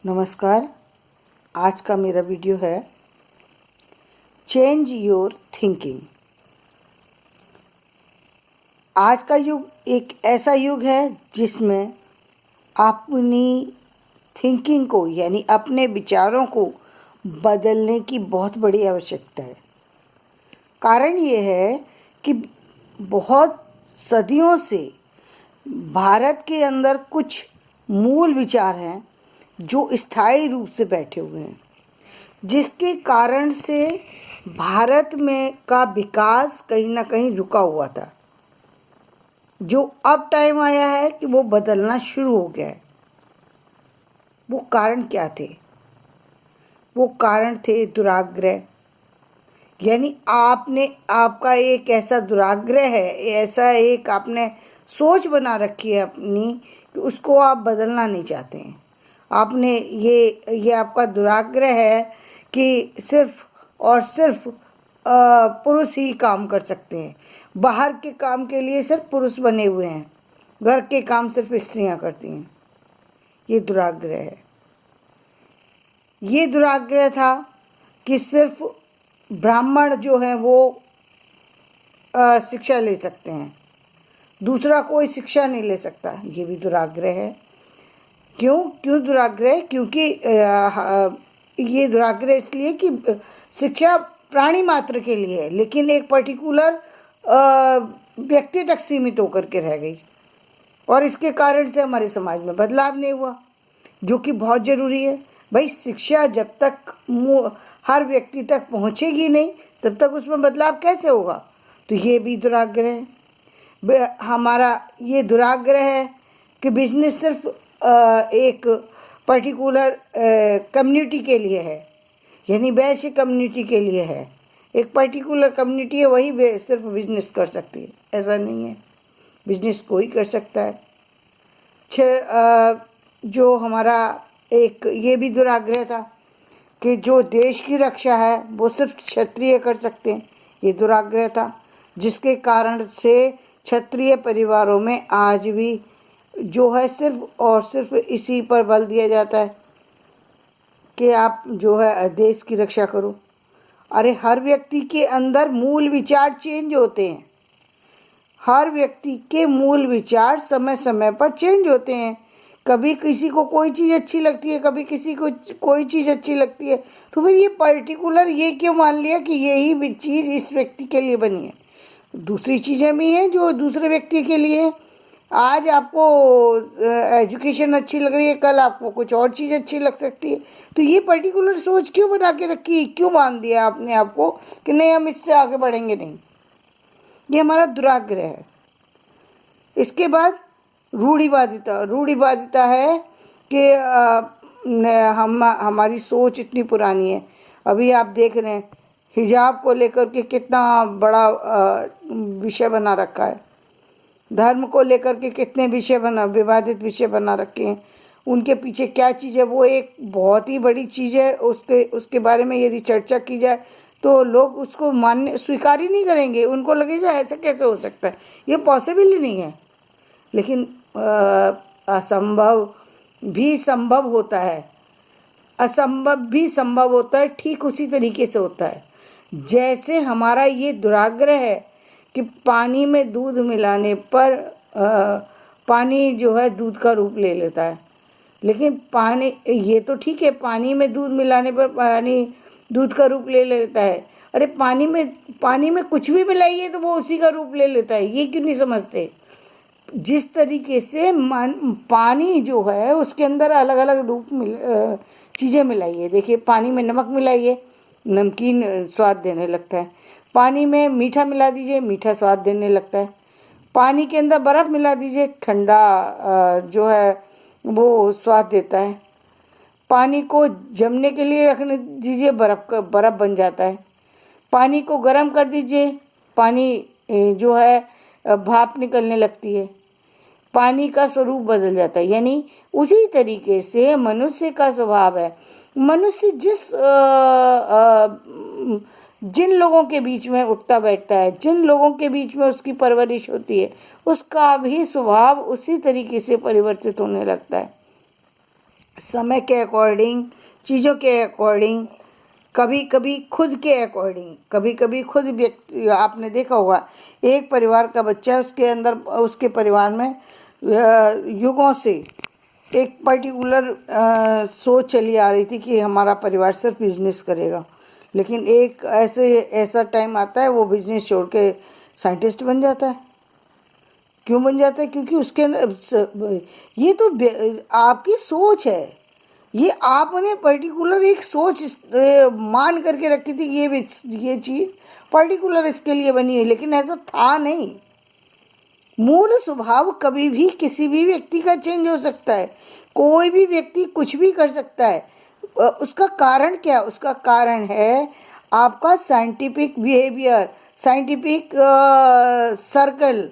नमस्कार। आज का मेरा वीडियो है चेंज योर थिंकिंग। आज का युग एक ऐसा युग है जिसमें अपनी थिंकिंग को यानी अपने विचारों को बदलने की बहुत बड़ी आवश्यकता है। कारण ये है कि बहुत सदियों से भारत के अंदर कुछ मूल विचार हैं जो स्थायी रूप से बैठे हुए हैं, जिसके कारण से भारत में का विकास कहीं ना कहीं रुका हुआ था, जो अब टाइम आया है कि वो बदलना शुरू हो गया है। वो कारण क्या थे? वो कारण थे दुराग्रह। यानी आपका एक ऐसा दुराग्रह है, ऐसा एक आपने सोच बना रखी है अपनी कि उसको आप बदलना नहीं चाहते हैं। आपने ये आपका दुराग्रह है कि सिर्फ और सिर्फ पुरुष ही काम कर सकते हैं। बाहर के काम के लिए सिर्फ पुरुष बने हुए हैं, घर के काम सिर्फ स्त्रियां करती हैं। ये दुराग्रह है। ये दुराग्रह था कि सिर्फ ब्राह्मण जो हैं वो शिक्षा ले सकते हैं, दूसरा कोई शिक्षा नहीं ले सकता। ये भी दुराग्रह है। क्यों दुराग्रह? क्योंकि ये दुराग्रह इसलिए कि शिक्षा प्राणी मात्र के लिए है, लेकिन एक पर्टिकुलर व्यक्ति तक सीमित होकर के रह गई, और इसके कारण से हमारे समाज में बदलाव नहीं हुआ, जो कि बहुत ज़रूरी है। भाई, शिक्षा जब तक हर व्यक्ति तक पहुंचेगी नहीं, तब तक उसमें बदलाव कैसे होगा? तो ये भी दुराग्रह है। हमारा ये दुराग्रह है कि बिजनेस सिर्फ एक पर्टिकुलर कम्युनिटी के लिए है, यानी वैश्य कम्युनिटी के लिए है। एक पर्टिकुलर कम्युनिटी है, वही सिर्फ बिजनेस कर सकती है। ऐसा नहीं है, बिजनेस कोई कर सकता है। जो हमारा एक ये भी दुराग्रह था कि जो देश की रक्षा है वो सिर्फ क्षत्रिय कर सकते हैं। ये दुराग्रह था, जिसके कारण से क्षत्रिय परिवारों में आज भी जो है सिर्फ और सिर्फ इसी पर बल दिया जाता है कि आप जो है देश की रक्षा करो। अरे, हर व्यक्ति के अंदर मूल विचार चेंज होते हैं। हर व्यक्ति के मूल विचार समय समय पर चेंज होते हैं। कभी किसी को कोई चीज़ अच्छी लगती है, कभी किसी को कोई चीज़ अच्छी लगती है, तो फिर ये पर्टिकुलर ये क्यों मान लिया कि यही चीज़ इस व्यक्ति के लिए बनी है? दूसरी चीज़ें भी हैं जो दूसरे व्यक्ति के लिए। आज आपको एजुकेशन अच्छी लग रही है, कल आपको कुछ और चीज़ अच्छी लग सकती है। तो ये पर्टिकुलर सोच क्यों बना के रखी, क्यों मान दिया आपने आपको कि नहीं, हम इससे आगे बढ़ेंगे नहीं? ये हमारा दुराग्रह है। इसके बाद रूढ़िवादिता है कि हमारी सोच इतनी पुरानी है। अभी आप देख रहे हैं हिजाब को लेकर के कितना बड़ा विषय बना रखा है। धर्म को लेकर के कितने विवादित विषय बना रखे हैं। उनके पीछे क्या चीज़ है, वो एक बहुत ही बड़ी चीज़ है। उसके बारे में यदि चर्चा की जाए तो लोग उसको स्वीकार ही नहीं करेंगे। उनको लगेगा ऐसा कैसे हो सकता है, ये पॉसिबल ही नहीं है। लेकिन असंभव भी संभव होता है, असंभव भी संभव होता है। ठीक उसी तरीके से होता है जैसे हमारा ये दुराग्रह है कि पानी में दूध मिलाने पर पानी जो है दूध का रूप ले लेता है। लेकिन पानी, ये तो ठीक है, पानी में दूध मिलाने पर पानी दूध का रूप ले लेता है। अरे, पानी में कुछ भी मिलाइए तो वो उसी का रूप ले लेता है। ये क्यों नहीं समझते? जिस तरीके से पानी जो है उसके अंदर अलग अलग चीज़ें मिलाइए। देखिए, पानी में नमक मिलाइए, नमकीन स्वाद देने लगता है। पानी में मीठा मिला दीजिए, मीठा स्वाद देने लगता है। पानी के अंदर बर्फ़ मिला दीजिए, ठंडा जो है वो स्वाद देता है। पानी को जमने के लिए रखने दीजिए, बर्फ़ बन जाता है। पानी को गर्म कर दीजिए, पानी जो है भाप निकलने लगती है, पानी का स्वरूप बदल जाता है। यानी उसी तरीके से मनुष्य का स्वभाव है। मनुष्य जिन लोगों के बीच में उठता बैठता है, जिन लोगों के बीच में उसकी परवरिश होती है, उसका भी स्वभाव उसी तरीके से परिवर्तित होने लगता है। समय के अकॉर्डिंग, चीज़ों के अकॉर्डिंग, कभी कभी खुद के अकॉर्डिंग, कभी कभी खुद व्यक्ति, आपने देखा होगा एक परिवार का बच्चा है, उसके अंदर उसके परिवार में युगों से एक पर्टिकुलर सोच चली आ रही थी कि हमारा परिवार सिर्फ बिजनेस करेगा, लेकिन एक ऐसा टाइम आता है वो बिजनेस छोड़ के साइंटिस्ट बन जाता है। क्यों बन जाता है? क्योंकि उसके अंदर ये तो आपकी सोच है, ये आपने पर्टिकुलर एक सोच मान करके रखी थी कि ये चीज़ पर्टिकुलर इसके लिए बनी है, लेकिन ऐसा था नहीं। मूल स्वभाव कभी भी किसी भी व्यक्ति का चेंज हो सकता है, कोई भी व्यक्ति कुछ भी कर सकता है। उसका कारण क्या? उसका कारण है आपका साइंटिफिक बिहेवियर, साइंटिफिक सर्कल।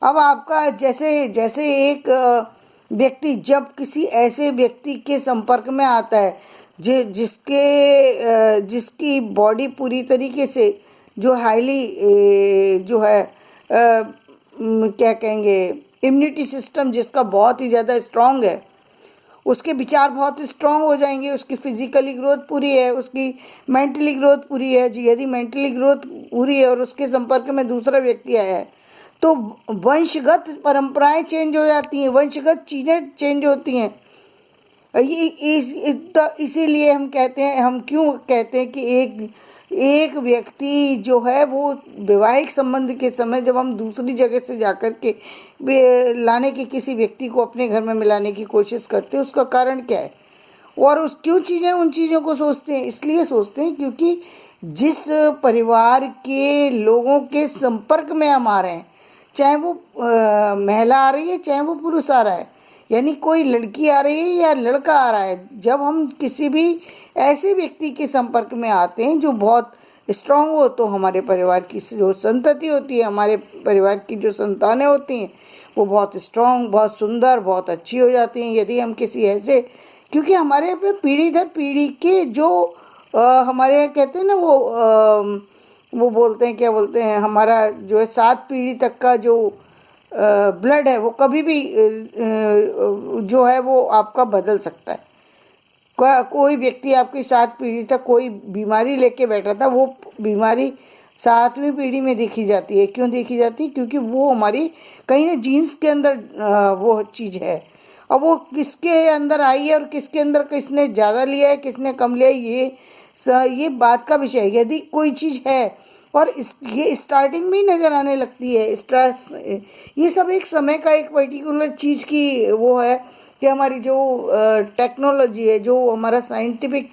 अब आपका जैसे जैसे एक व्यक्ति जब किसी ऐसे व्यक्ति के संपर्क में आता है जिसकी बॉडी पूरी तरीके से जो हाईली जो है क्या कहेंगे, इम्यूनिटी सिस्टम जिसका बहुत ही ज़्यादा स्ट्रांग है, उसके विचार बहुत स्ट्रांग हो जाएंगे, उसकी फिजिकली ग्रोथ पूरी है, उसकी मेंटली ग्रोथ पूरी है। यदि मेंटली ग्रोथ पूरी है और उसके संपर्क में दूसरा व्यक्ति आया है तो वंशगत परंपराएं चेंज हो जाती हैं, वंशगत चीज़ें चेंज होती हैं। इसीलिए हम कहते हैं, हम क्यों कहते हैं कि एक व्यक्ति जो है वो वैवाहिक संबंध के समय जब हम दूसरी जगह से जाकर के लाने के किसी व्यक्ति को अपने घर में मिलाने की कोशिश करते हैं, उसका कारण क्या है? और उस क्यों चीज़ें उन चीज़ों को सोचते हैं? इसलिए सोचते हैं क्योंकि जिस परिवार के लोगों के संपर्क में हम आ रहे हैं, चाहे वो महिला आ रही है चाहे वो पुरुष आ रहा है, यानी कोई लड़की आ रही है या लड़का आ रहा है, जब हम किसी भी ऐसे व्यक्ति के संपर्क में आते हैं जो बहुत स्ट्रांग हो, तो हमारे परिवार की जो संतति होती है, हमारे परिवार की जो संतानें होती हैं वो बहुत स्ट्रांग, बहुत सुंदर, बहुत अच्छी हो जाती हैं। यदि हम किसी ऐसे, क्योंकि हमारे पे पीढ़ी दर पीढ़ी के जो हमारे कहते हैं ना वो बोलते हैं, क्या बोलते हैं, हमारा जो है 7 पीढ़ी तक का जो ब्लड है वो कभी भी जो है वो आपका बदल सकता है। कोई व्यक्ति आपकी 7 पीढ़ी तक कोई बीमारी लेके बैठा था, वो बीमारी 7वीं पीढ़ी में देखी जाती है। क्यों देखी जाती है? क्योंकि वो हमारी कहीं ना जीन्स के अंदर वो चीज़ है। अब वो किसके अंदर आई है और किसके अंदर किसने ज़्यादा लिया है किसने कम लिया है, ये बात का विषय है। यदि कोई चीज़ है और ये स्टार्टिंग में ही नज़र आने लगती है, स्ट्रेस, ये सब एक समय का एक पर्टिकुलर चीज़ की वो है कि हमारी जो टेक्नोलॉजी है, जो हमारा साइंटिफिक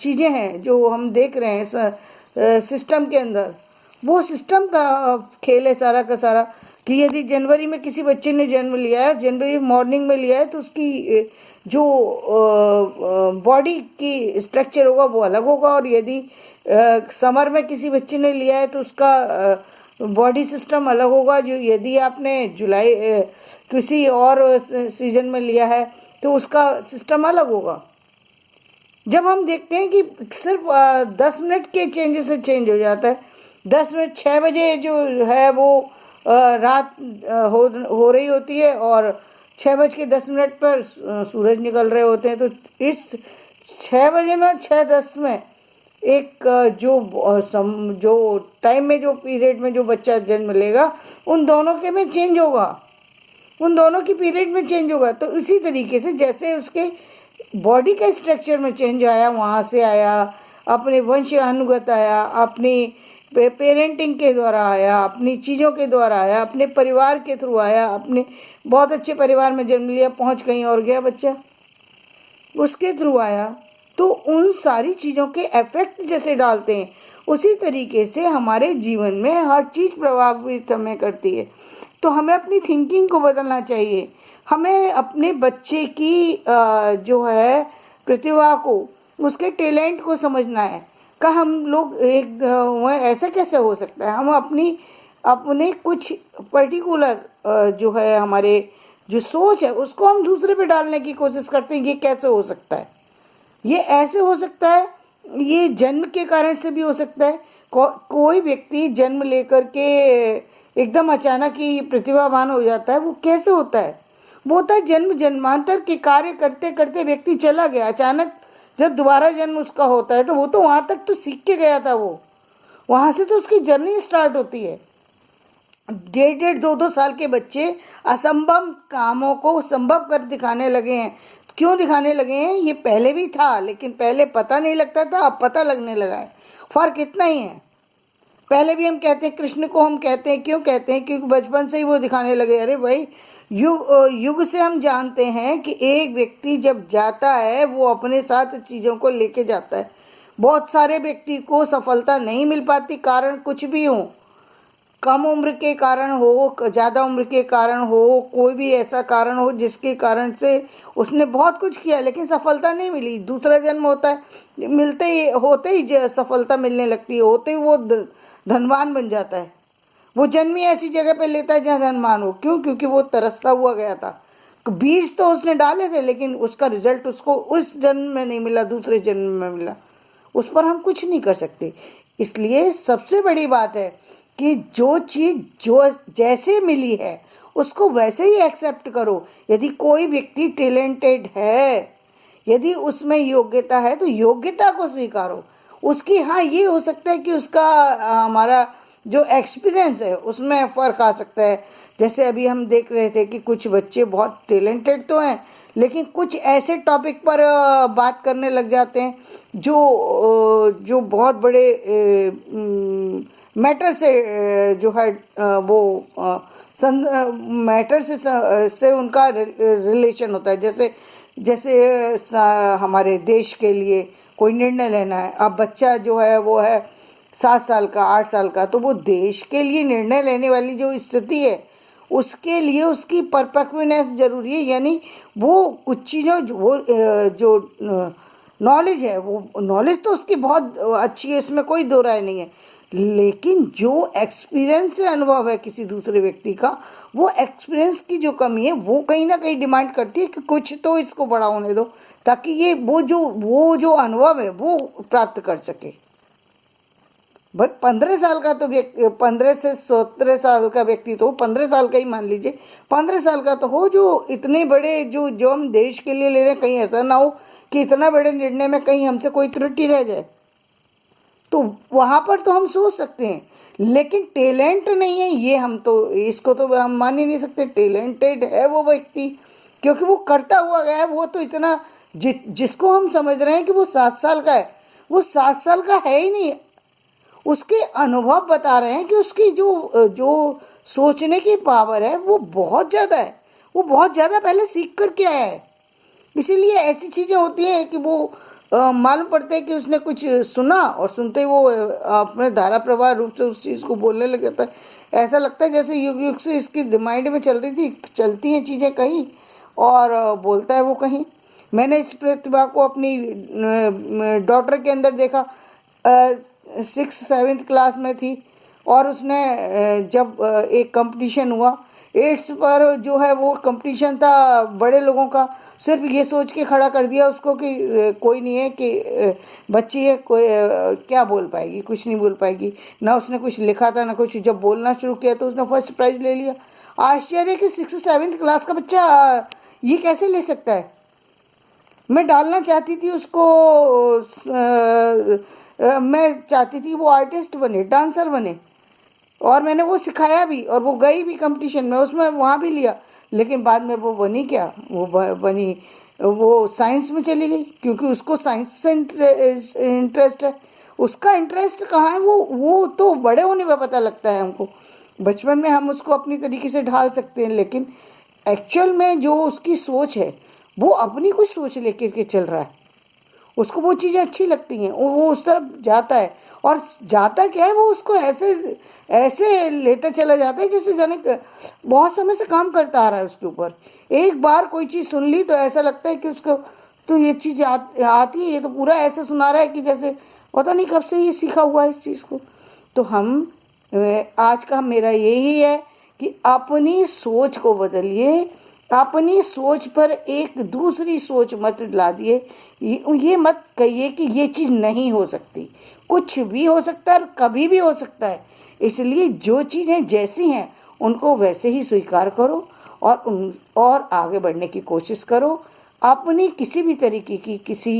चीज़ें हैं जो हम देख रहे हैं सिस्टम के अंदर, वो सिस्टम का खेल है सारा का सारा। कि यदि जनवरी में किसी बच्चे ने जन्म लिया है, जनवरी मॉर्निंग में लिया है, तो उसकी जो बॉडी की स्ट्रक्चर होगा वो अलग होगा, और यदि समर में किसी बच्चे ने लिया है तो उसका बॉडी सिस्टम अलग होगा। जो यदि आपने जुलाई किसी और सीजन में लिया है तो उसका सिस्टम अलग होगा। जब हम देखते हैं कि सिर्फ 10 मिनट के चेंजेस से चेंज हो जाता है, 10 मिनट 6 बजे जो है वो रात हो रही होती है और 6:10 पर सूरज निकल रहे होते हैं। तो इस 6 बजे में और 6:10 में एक जो टाइम में जो पीरियड में जो बच्चा जन्म लेगा, उन दोनों के में चेंज होगा, उन दोनों की पीरियड में चेंज होगा। तो इसी तरीके से जैसे उसके बॉडी के स्ट्रक्चर में चेंज आया, वहाँ से आया, अपने वंशानुगत आया, अपनी पेरेंटिंग के द्वारा आया, अपनी चीज़ों के द्वारा आया, अपने परिवार के थ्रू आया, अपने बहुत अच्छे परिवार में जन्म लिया, पहुँच कहीं और गया बच्चा, उसके थ्रू आया। तो उन सारी चीज़ों के इफेक्ट जैसे डालते हैं, उसी तरीके से हमारे जीवन में हर चीज़ प्रभावित हमें करती है। तो हमें अपनी थिंकिंग को बदलना चाहिए, हमें अपने बच्चे की जो है प्रतिभा को, उसके टैलेंट को समझना है। का हम लोग एक ऐसा कैसे हो सकता है? हम अपने कुछ पर्टिकुलर जो है हमारे जो सोच है उसको हम दूसरे पे डालने की कोशिश करते हैं। ये कैसे हो सकता है? ये ऐसे हो सकता है, ये जन्म के कारण से भी हो सकता है। कोई व्यक्ति जन्म लेकर के एकदम अचानक ही प्रतिभावान हो जाता है, वो कैसे होता है? वो होता है जन्म जन्मांतर के कार्य करते करते व्यक्ति चला गया, अचानक जब दोबारा जन्म उसका होता है तो वो तो वहाँ तक तो सीख के गया था, वो वहाँ से तो उसकी जर्नी स्टार्ट होती है। 1.5-2 साल के बच्चे असंभव कामों को संभव कर दिखाने लगे हैं। क्यों दिखाने लगे हैं? ये पहले भी था, लेकिन पहले पता नहीं लगता था, अब पता लगने लगा है। फर्क इतना ही है। पहले भी हम कहते हैं कृष्ण को, हम कहते हैं, क्यों कहते हैं? क्योंकि बचपन से ही वो दिखाने लगे। अरे भाई, युग से हम जानते हैं कि एक व्यक्ति जब जाता है वो अपने साथ चीज़ों को लेके जाता है। बहुत सारे व्यक्ति को सफलता नहीं मिल पाती, कारण कुछ भी हो, कम उम्र के कारण हो, ज़्यादा उम्र के कारण हो, कोई भी ऐसा कारण हो जिसके कारण से उसने बहुत कुछ किया लेकिन सफलता नहीं मिली। दूसरा जन्म होता है, मिलते ही होते ही सफलता मिलने लगती है, होते ही वो धनवान बन जाता है। वो जन्म ही ऐसी जगह पे लेता है जहाँ धनवान हो। क्यों? क्योंकि वो तरसता हुआ गया था। बीज तो उसने डाले थे लेकिन उसका रिजल्ट उसको उस जन्म में नहीं मिला, दूसरे जन्म में मिला। उस पर हम कुछ नहीं कर सकते। इसलिए सबसे बड़ी बात है कि जो चीज़ जो जैसे मिली है उसको वैसे ही एक्सेप्ट करो। यदि कोई व्यक्ति टैलेंटेड है, यदि उसमें योग्यता है तो योग्यता को स्वीकारो। उसकी, हाँ, ये हो सकता है कि उसका हमारा जो एक्सपीरियंस है उसमें फ़र्क आ सकता है। जैसे अभी हम देख रहे थे कि कुछ बच्चे बहुत टैलेंटेड तो हैं लेकिन कुछ ऐसे टॉपिक पर बात करने लग जाते हैं जो बहुत बड़े मैटर से जो है वो मैटर से उनका रिलेशन होता है। जैसे हमारे देश के लिए कोई निर्णय लेना है। अब बच्चा जो है वो है 7 साल का, 8 साल का, तो वो देश के लिए निर्णय लेने वाली जो स्थिति है उसके लिए उसकी परफेक्टनेस जरूरी है। यानी वो कुछ चीज़ों जो नॉलेज है, वो नॉलेज तो उसकी बहुत अच्छी है, इसमें कोई दो राय नहीं है। लेकिन जो एक्सपीरियंस से अनुभव है किसी दूसरे व्यक्ति का, वो एक्सपीरियंस की जो कमी है वो कहीं ना कहीं डिमांड करती है कि कुछ तो इसको बड़ा होने दो ताकि ये वो जो अनुभव है वो प्राप्त कर सके। बट 15 साल का तो व्यक्ति, 15 से 17 साल का व्यक्ति तो 15 साल का ही मान लीजिए, 15 साल का तो हो, जो इतने बड़े जो हम देश के लिए ले रहे हैं, कहीं ऐसा ना हो कि इतना बड़े निर्णय में कहीं हमसे कोई त्रुटि रह जाए। तो वहाँ पर तो हम सोच सकते हैं, लेकिन टैलेंट नहीं है ये, हम तो इसको तो हम मान ही नहीं सकते। टैलेंटेड है वो व्यक्ति क्योंकि वो करता हुआ गया है। वो तो इतना जिसको हम समझ रहे हैं कि वो 7 साल का है, वो 7 साल का है ही नहीं। उसके अनुभव बता रहे हैं कि उसकी जो सोचने की पावर है वो बहुत ज़्यादा है, वो बहुत ज़्यादा पहले सीख कर के आया है। इसीलिए ऐसी चीज़ें होती हैं कि वो मालूम पड़ता है कि उसने कुछ सुना और सुनते ही वो अपने धारा प्रवाह रूप से उस चीज़ को बोलने लग जाता है। ऐसा लगता है जैसे युग युग से इसकी माइंड में चलती हैं चीज़ें कहीं और बोलता है वो कहीं। मैंने इस प्रतिभा को अपनी डॉटर के अंदर देखा। 6th-7th क्लास में थी और उसने जब एक कंपटीशन हुआ एड्स पर, जो है वो कंपटीशन था बड़े लोगों का, सिर्फ ये सोच के खड़ा कर दिया उसको कि कोई नहीं है, कि बच्ची है, कोई क्या बोल पाएगी, कुछ नहीं बोल पाएगी। ना उसने कुछ लिखा था ना कुछ, जब बोलना शुरू किया तो उसने फर्स्ट प्राइज़ ले लिया। आश्चर्य कि 6th-7th क्लास का बच्चा ये कैसे ले सकता है। मैं डालना चाहती थी उसको, मैं चाहती थी वो आर्टिस्ट बने, डांसर बने, और मैंने वो सिखाया भी और वो गई भी कंपटीशन में, उसमें वहाँ भी लिया। लेकिन बाद में वो बनी क्या, वो साइंस में चली गई क्योंकि उसको साइंस से इंटरेस्ट है। उसका इंटरेस्ट कहाँ है वो तो बड़े होने में पता लगता है हमको। बचपन में हम उसको अपनी तरीके से ढाल सकते हैं, लेकिन एक्चुअल में जो उसकी सोच है वो अपनी कुछ सोच लेकर के चल रहा है। उसको वो चीज़ें अच्छी लगती हैं, वो उस तरफ जाता है। और जाता क्या है, वो उसको ऐसे लेता चला जाता है जैसे जाने बहुत समय से काम करता आ रहा है उसके ऊपर। एक बार कोई चीज़ सुन ली तो ऐसा लगता है कि उसको तो ये चीज़ आती है, ये तो पूरा ऐसे सुना रहा है कि जैसे पता नहीं कब से ये सीखा हुआ है इस चीज़ को। तो आज का मेरा यही है कि अपनी सोच को बदलिए, अपनी सोच पर एक दूसरी सोच मत ला दिए। ये मत कहिए कि ये चीज़ नहीं हो सकती। कुछ भी हो सकता है और कभी भी हो सकता है। इसलिए जो चीज़ें जैसी हैं उनको वैसे ही स्वीकार करो और आगे बढ़ने की कोशिश करो। अपनी किसी भी तरीके की किसी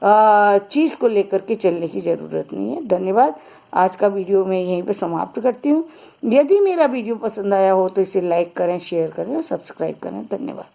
चीज़ को लेकर के चलने की ज़रूरत नहीं है। धन्यवाद। आज का वीडियो मैं यहीं पे समाप्त करती हूँ। यदि मेरा वीडियो पसंद आया हो तो इसे लाइक करें, शेयर करें और सब्सक्राइब करें। धन्यवाद।